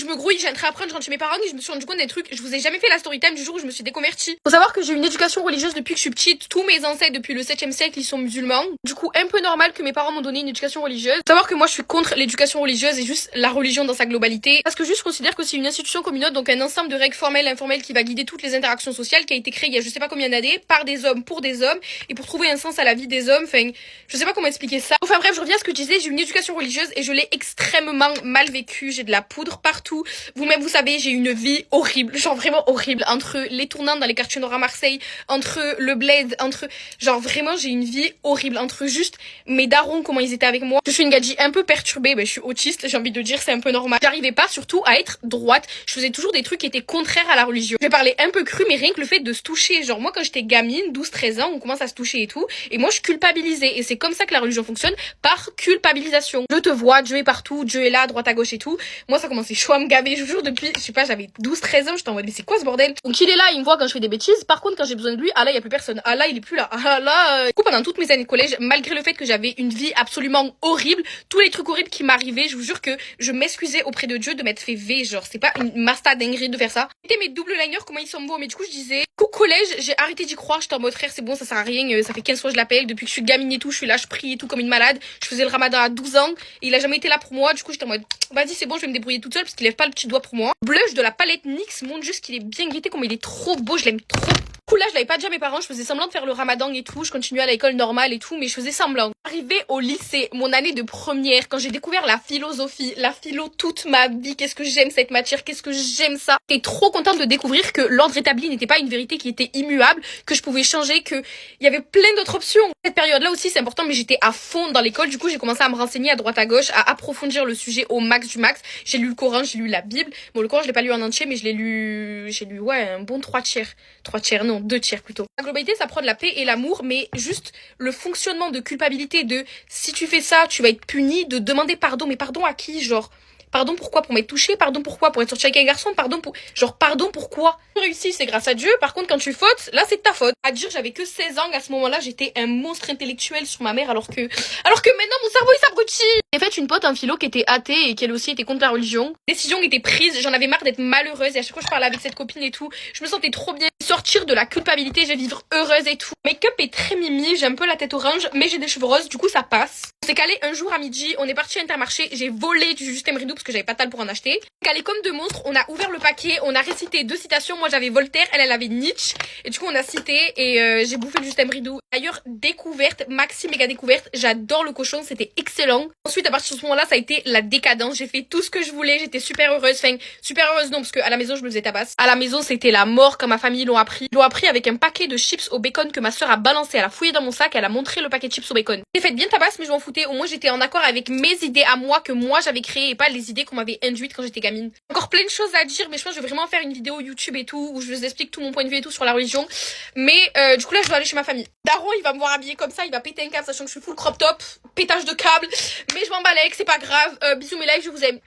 me grouille, j'ai un trait à prendre, je rentre chez mes parents et je me suis rendu compte des trucs. Je vous ai jamais fait la story time du jour où je me suis déconvertie. Faut savoir que j'ai une éducation religieuse depuis que je suis petite. Tous mes ancêtres depuis le 7e siècle, ils sont musulmans. Du coup, un peu normal que mes parents m'ont donné une éducation religieuse. Faut savoir que moi, je suis contre l'éducation religieuse et juste la religion dans sa globalité. Parce que juste, je considère que c'est une institution comme une autre, donc un ensemble de règles formelles et informelles qui va guider toutes les interactions sociales, qui a été créé il y a je sais pas combien d'années, par des hommes, pour des hommes, et pour trouver un sens à la vie des hommes. Enfin, je sais pas comment expliquer ça. Enfin bref, je reviens à ce que je disais, j'ai une éducation religieuse et je l'ai extrêmement mal vécue. J'ai de la poudre partout. Vous-même, vous savez, j'ai une vie horrible, genre vraiment horrible, entre les tournants dans les quartiers nord à Marseille, entre le bled, entre, genre vraiment, j'ai une vie horrible, entre juste mes darons, comment ils étaient avec moi. Je suis une gadji un peu perturbée, je suis autiste, j'ai envie de dire, c'est un peu normal. J'arrivais pas surtout à être droite, je faisais toujours des trucs qui étaient contraires à la religion. Je parlais un peu cru, mais rien que le fait de se toucher, genre moi quand j'étais gamine, 12-13 ans, on commence à se toucher et tout, et moi je culpabilisais, et c'est comme ça que la religion fonctionne, par culpabilisation. Je te vois, Dieu est partout, Dieu est là, à droite à gauche et tout. Moi ça commençait chaud à me gaver, je vous jure, depuis, je sais pas, j'avais 12-13 ans, j'étais en mode mais c'est quoi ce bordel? Donc il est là, il me voit quand je fais des bêtises, par contre quand j'ai besoin de lui, ah là il y a plus personne, ah là il est plus là, ah là... Du coup pendant toutes mes années de collège, malgré le fait que j'avais une vie absolument horrible, tous les trucs horribles qui m'arrivaient, je vous jure que je m'excusais auprès de Dieu de m'être fait V, genre c'est pas une masta dinguerie de faire ça. C'était mes double liners, comment ils sont beaux, mais du coup je disais, au collège j'ai arrêté d'y croire, j'étais en mode frère c'est bon, ça sert à rien, ça fait 15 fois que je l'appelle, depuis que je suis gamine et tout, je suis là, je prie et tout comme une malade, je faisais le ramadan à 12 ans, et il a jamais été là pour moi, du coup j'étais en mode vas-y c'est bon, je vais me débrouiller toute seule parce qu'il lève pas le petit doigt pour moi. Blush de la palette NYX, montre juste qu'il est bien guetté, comme il est trop beau, je l'aime trop. Du coup là je l'avais pas dit à mes parents, je faisais semblant de faire le ramadan et tout, je continuais à l'école normale et tout, mais je faisais semblant. Arrivé au lycée, mon année de première, quand j'ai découvert la philosophie, la philo toute ma vie, qu'est-ce que j'aime cette matière, qu'est-ce que j'aime ça. J'étais trop contente de découvrir que l'ordre établi n'était pas une vérité qui était immuable, que je pouvais changer, que il y avait plein d'autres options. Cette période-là aussi c'est important, mais j'étais à fond dans l'école, du coup j'ai commencé à me renseigner à droite à gauche, à approfondir le sujet au max du max. J'ai lu le Coran, j'ai lu la Bible. Bon le Coran je l'ai pas lu en entier, mais j'ai lu ouais un bon 3 tiers. 3 tiers, non 2 tiers plutôt. La globalité ça prend de la paix et l'amour, mais juste le fonctionnement de culpabilité de si tu fais ça tu vas être puni, de demander pardon, mais pardon à qui, genre pardon pourquoi? Pour m'être touché? Pardon pourquoi? Pour être sorti avec un garçon? Pardon pour... Genre pardon pourquoi? Tu réussis, c'est grâce à Dieu. Par contre, quand tu fautes, là c'est de ta faute. À dire, j'avais que 16 ans. À ce moment-là, j'étais un monstre intellectuel sur ma mère alors que maintenant mon cerveau il s'abrutit. J'ai fait une pote en philo qui était athée et qui elle aussi était contre la religion. Décision était prise, j'en avais marre d'être malheureuse et à chaque fois je parlais avec cette copine et tout, je me sentais trop bien. Sortir de la culpabilité, je vais vivre heureuse et tout. Make-up est très mimi, j'ai un peu la tête orange, mais j'ai des cheveux roses, du coup ça passe. On s'est calé un jour à midi, on est parti à Intermarché, j'ai volé du Justin Bridou parce que j'avais pas de tal pour en acheter. Calé comme deux monstres, on a ouvert le paquet, on a récité 2 citations, moi j'avais Voltaire, elle avait Nietzsche, et du coup on a cité et j'ai bouffé le Justin Bridou. D'ailleurs, découverte, maxi méga découverte, j'adore le cochon, c'était excellent. Ensuite à partir de ce moment-là, ça a été la décadence, j'ai fait tout ce que je voulais, j'étais super heureuse, enfin super heureuse non parce que à la maison je me faisais tabasse. À la maison c'était la mort quand ma famille l'ont appris. Ils l'ont appris avec un paquet de chips au bacon que ma soeur a balancé, elle a fouillé dans mon sac, elle a montré le paquet de chips au bacon. J'ai fait bien tabasse mais je m'en foutais, au moins j'étais en accord avec mes idées à moi que moi j'avais créées et pas les idées qu'on m'avait induites quand j'étais gamine. Encore plein de choses à dire mais je pense que je vais vraiment faire une vidéo YouTube et tout où je vous explique tout mon point de vue et tout sur la religion. Mais du coup là je dois aller chez ma famille. Daron il va me voir habillée comme ça, il va péter un câble sachant que je suis full crop top, pétage de câble, mais je m'en balèque, c'est pas grave. Bisous mes lives, je vous aime.